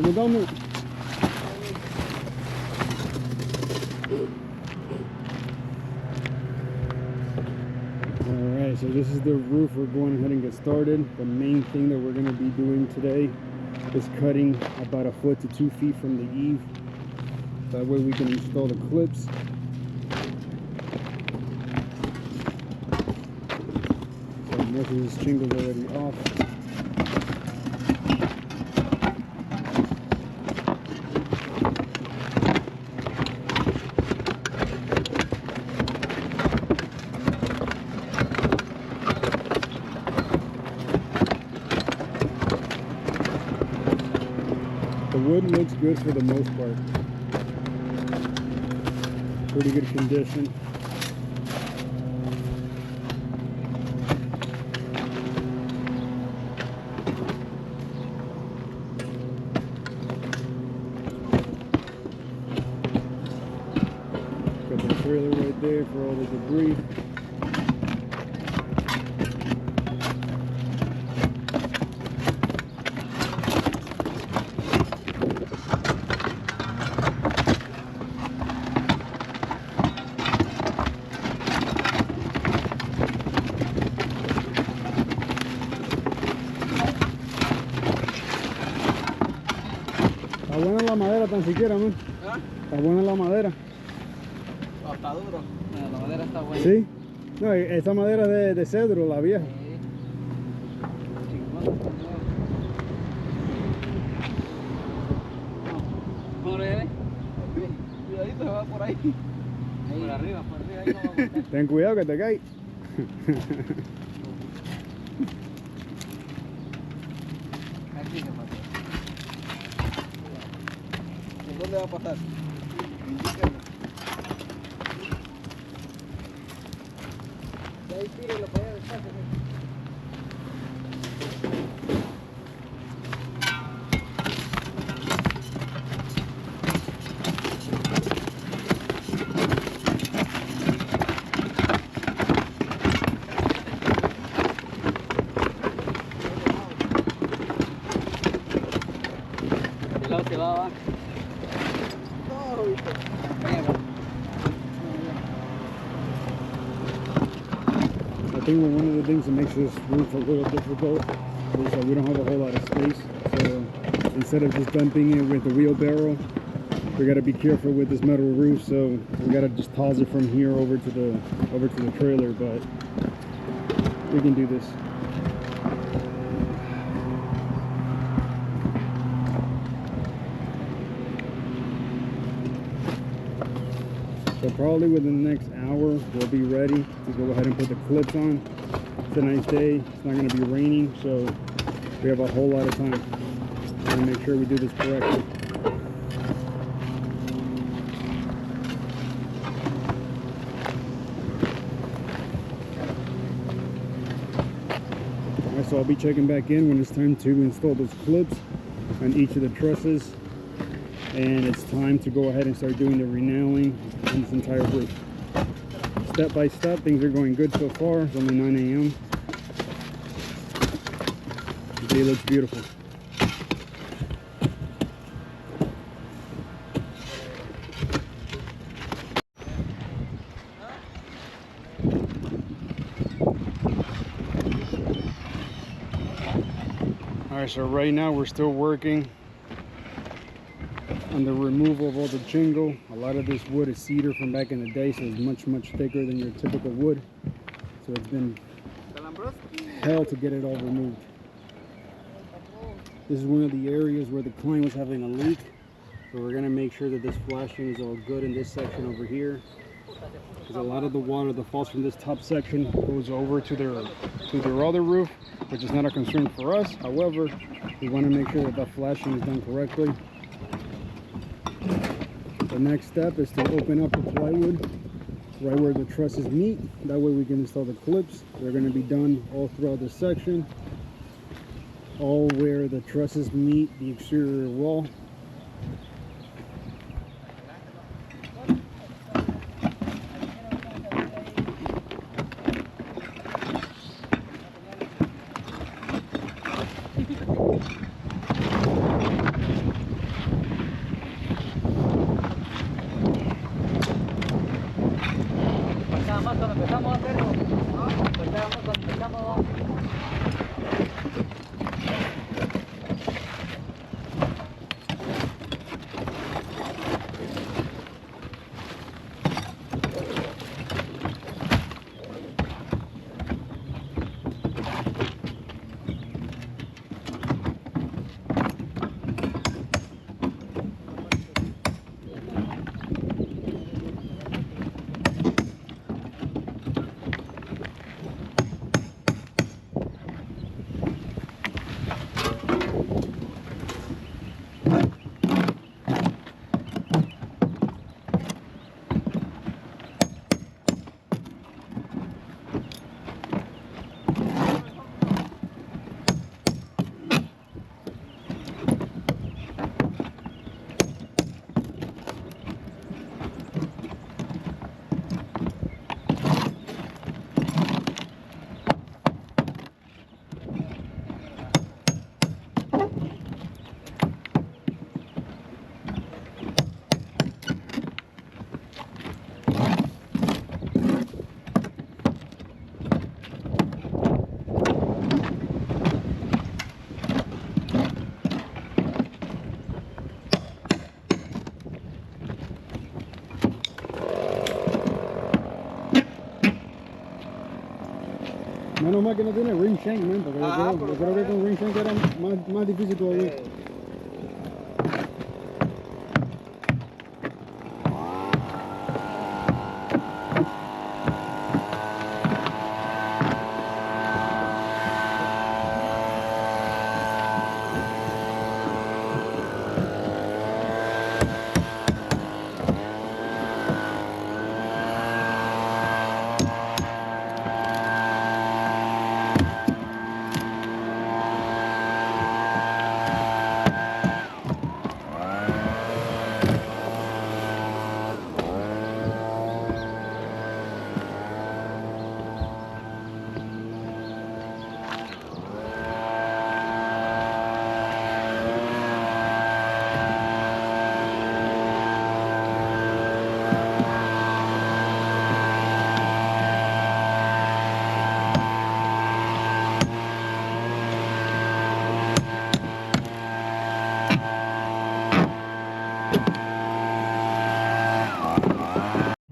Saludamos. Alright, so this is the roof. We're going ahead and get started. The main thing that we're going to be doing today is cutting about 1 foot to 2 feet from the eave. That way we can install the clips. So most of this shingle's already off. The wood looks good for the most part. Pretty good condition. Got the trailer right there for all the debris. Está buena la madera tan siquiera, man. ¿Ah? Está buena la madera. Oh, está duro. La madera está buena. Sí. No, esta madera es de cedro, la vieja. Sí. ¿Cómo es? Cuidadito, se va por ahí. Por arriba, ahí no va a botar. Ten cuidado que te caes. Aquí se pasó. ¿Por dónde va a pasar? Indíquenme. De ahí tírelo para allá despacio. De lado se va. I think one of the things that makes this roof a little difficult is that we don't have a whole lot of space. So instead of just dumping it with a wheelbarrow, we got to be careful with this metal roof. So we got to just toss it from here over to the trailer. But we can do this. So probably within the next hour, we'll be ready to go ahead and put the clips on. It's a nice day. It's not going to be raining, so we have a whole lot of time. We want to make sure we do this correctly. Alright, so I'll be checking back in when it's time to install those clips on each of the trusses. And it's time to go ahead and start doing the renailing on this entire roof. Step by step, things are going good so far. It's only 9 a.m. The day looks beautiful. Alright, so right now we're still working on the removal of all the jingle. A lot of this wood is cedar from back in the day, so it's much thicker than your typical wood. So it's been hell to get it all removed. This is one of the areas where the client was having a leak, so we're going to make sure that this flashing is all good in this section over here, because a lot of the water that falls from this top section goes over to their other roof, which is not a concern for us. However, we want to make sure that the flashing is done correctly. The next step is to open up the plywood right where the trusses meet. That way we can install the clips. They're going to be done all throughout this section, all where the trusses meet the exterior wall. nada más cuando empezamos a hacerlo, ¿no? Pues nada más cuando empezamos, ¿no? Menos mal que no tiene ring shank, man, porque yo creo que con ring shank era más difícil todavía.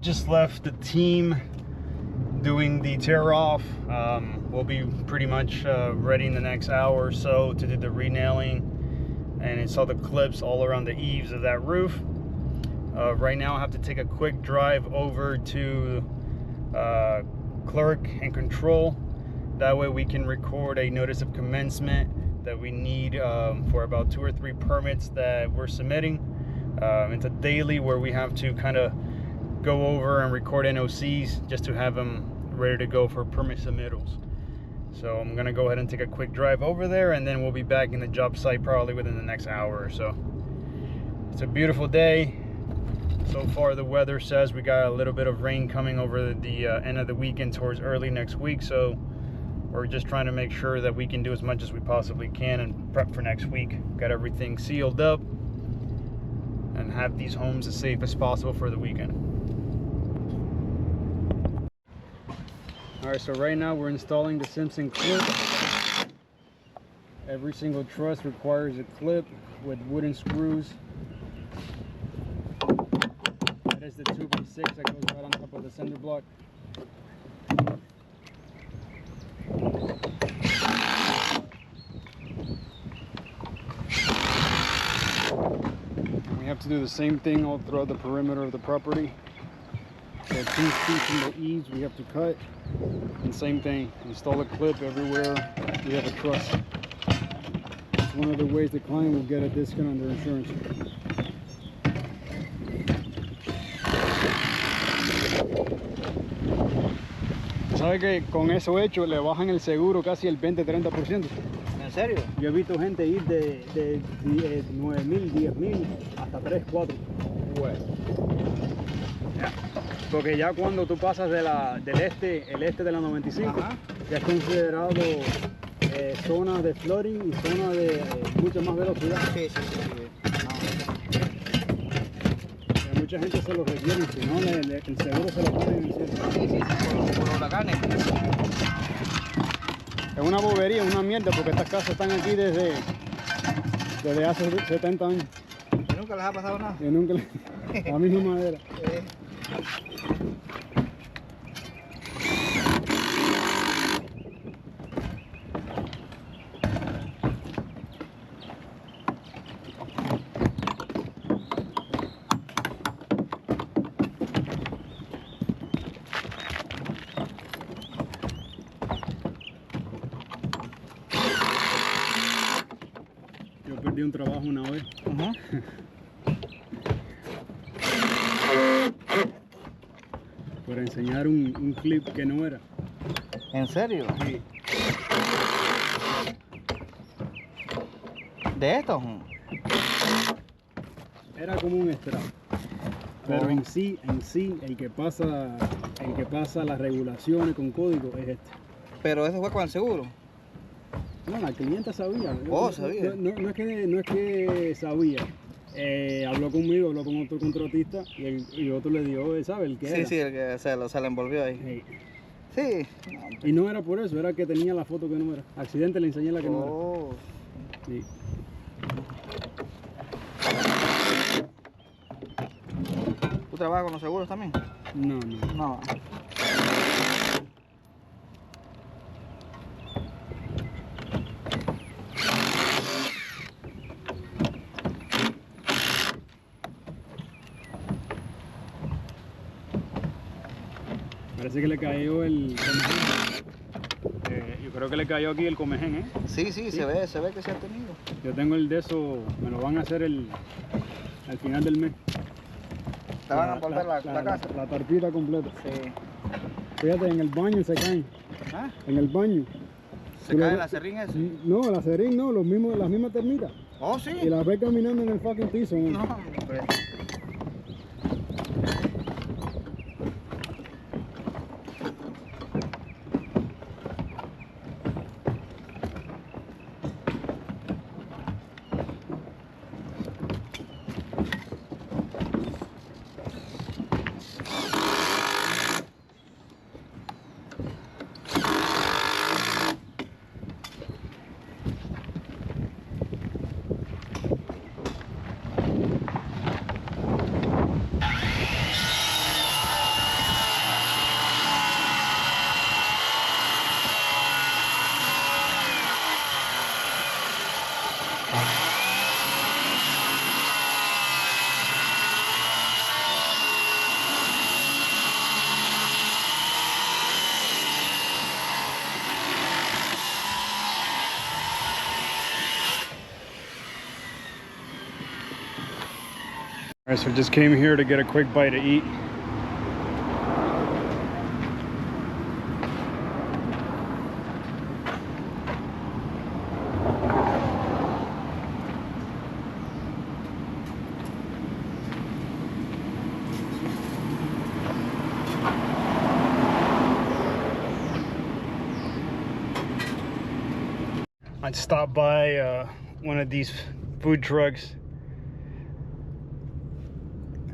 Just left the team doing the tear off. We'll be pretty much ready in the next hour or so to do the renailing and install the clips all around the eaves of that roof. Right now I have to take a quick drive over to clerk and control. That way we can record a notice of commencement that we need for about 2 or 3 permits that we're submitting. It's a daily where we have to kind of go over and record NOCs just to have them ready to go for permit submittals. So I'm gonna go ahead and take a quick drive over there, and then we'll be back in the job site probably within the next hour or so. It's a beautiful day. So far the weather says we got a little bit of rain coming over the end of the weekend towards early next week, so we're just trying to make sure that we can do as much as we possibly can and prep for next week. Got everything sealed up and have these homes as safe as possible for the weekend. Alright, so right now we're installing the Simpson clip. Every single truss requires a clip with wooden screws. That is the 2x6 that goes right on top of the cinder block. We have to do the same thing all throughout the perimeter of the property. So 2 feet from the eaves we have to cut. And same thing, install a clip everywhere we have a truss. It's one of the ways the client will get a discount on their insurance. ¿Sabe que con eso hecho le bajan el seguro casi el 20-30%? ¿En serio? Yo he visto gente ir de 9.000, 10.000 hasta 3, 4. Bueno. Porque ya cuando tú pasas del este de la 95, Ajá. ya es considerado zona de flooding y zona de mucha más velocidad. Sí. Mucha gente se lo requiere, si no el seguro se lo pone en el cielo. Sí, por los huracanes. Es una bobería, una mierda, porque estas casas están aquí desde hace 70 años. ¿Y nunca les ha pasado nada? Y nunca la misma madera. Yo perdí un trabajo una vez. Por enseñar un clip que no era. ¿En serio? Sí. ¿De esto? Era como un strap. Pero en sí, el que pasa las regulaciones con código es este. Pero eso fue con el seguro. No, la clienta sabía. Oh, sabía. No es que sabía. Habló conmigo, habló con otro contratista y otro le dio, ¿sabes? El que Sí, era. sí, el que se le envolvió ahí. Sí. Sí. Y no era por eso, era que tenía la foto que no era. Accidente le enseñé la que no Oh. era. Sí. ¿Tú trabajas con los seguros también? No. No. Parece que le cayó el comején. Yo creo que le cayó aquí el comején, ¿eh? Sí, se ve que se ha tenido. Yo tengo el de eso, me lo van a hacer al final del mes. Te van a envolver la casa. La tarpita completa. Sí. Fíjate, en el baño se caen. ¿Ah? En el baño. ¿Se cae la serrín ese? No, la serín no, las mismas termitas. Oh, sí. Y las ves caminando en el fucking piso. No, hombre. Alright, so just came here to get a quick bite to eat. I stopped by one of these food trucks.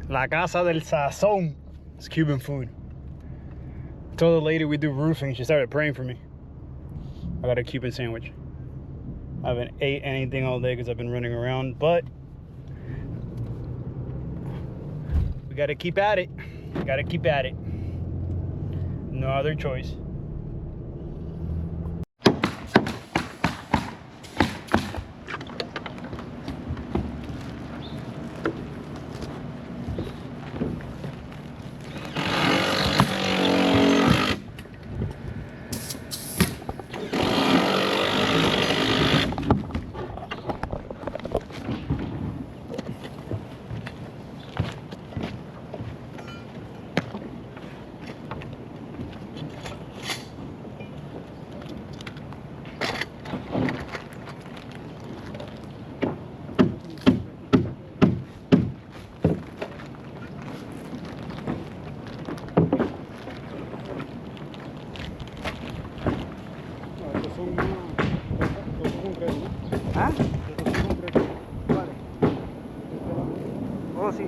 La Casa del Sazón. It's Cuban food. I told the lady we do roofing, she started praying for me. I got a Cuban sandwich. I haven't ate anything all day because I've been running around, but we gotta keep at it. Gotta keep at it. No other choice. ¿Ah? ¿Cuál? Oh, sí.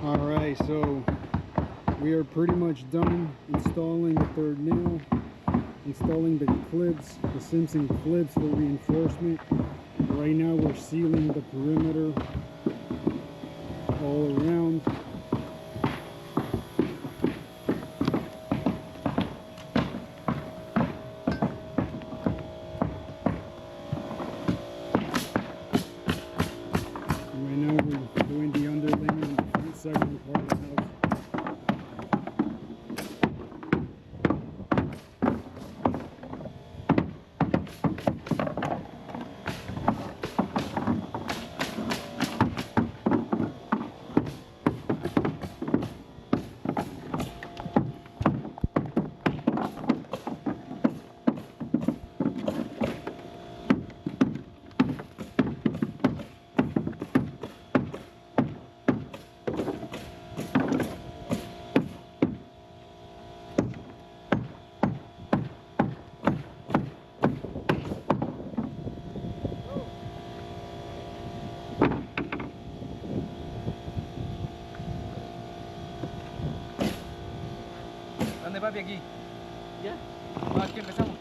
All right, so we are pretty much done installing the third nail, installing the clips, the Simpson clips for reinforcement. Right now we're sealing the perimeter all around. And right now we're doing the underlayment on the front side of the part of the house. ¿Dónde papi aquí? ¿Ya? No, aquí empezamos.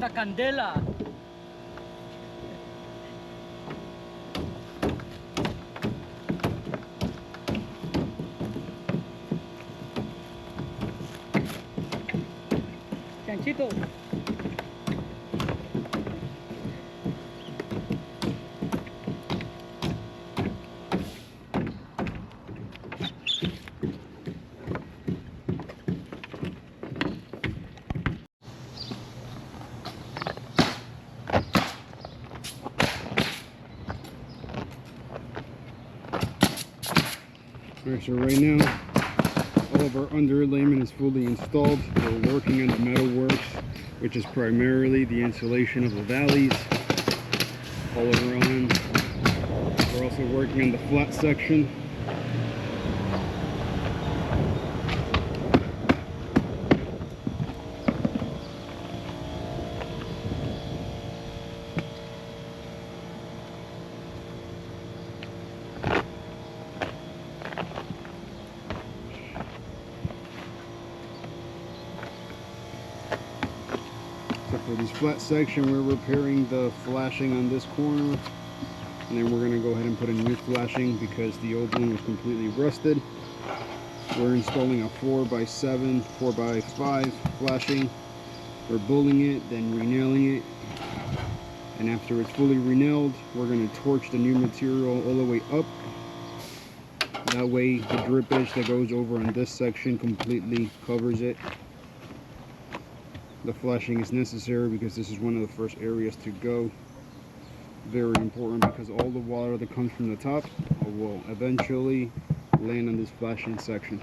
una candela. Chanchito. Alright, so right now all of our underlayment is fully installed. We're working on the metal works, which is primarily the insulation of the valleys all around. We're also working on the flat section. So for this flat section, we're repairing the flashing on this corner, and then we're going to go ahead and put a new flashing because the old one was completely rusted. We're installing a 4x7, 4x5 flashing. We're bulling it, then re-nailing it, and after it's fully re-nailed, we're going to torch the new material all the way up. That way the drip edge that goes over on this section completely covers it. The flashing is necessary because this is one of the first areas to go. Very important because all the water that comes from the top will eventually land on this flashing section.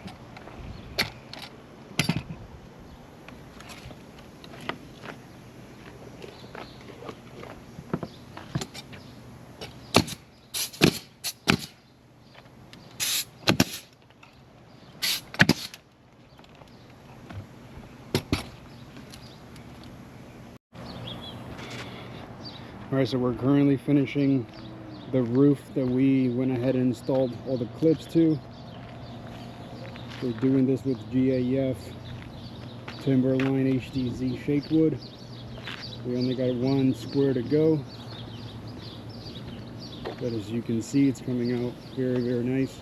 Alright, so we're currently finishing the roof that we went ahead and installed all the clips to. We're doing this with GAF Timberline HDZ Shakewood. We only got one square to go, but as you can see, it's coming out very, very nice.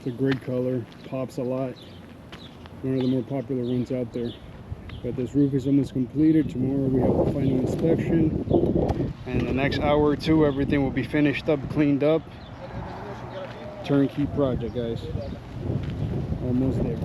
It's a great color, pops a lot. One of the more popular ones out there. But this roof is almost completed. Tomorrow we have the final inspection. And in the next hour or two, everything will be finished up, cleaned up. Turnkey project, guys. Almost there.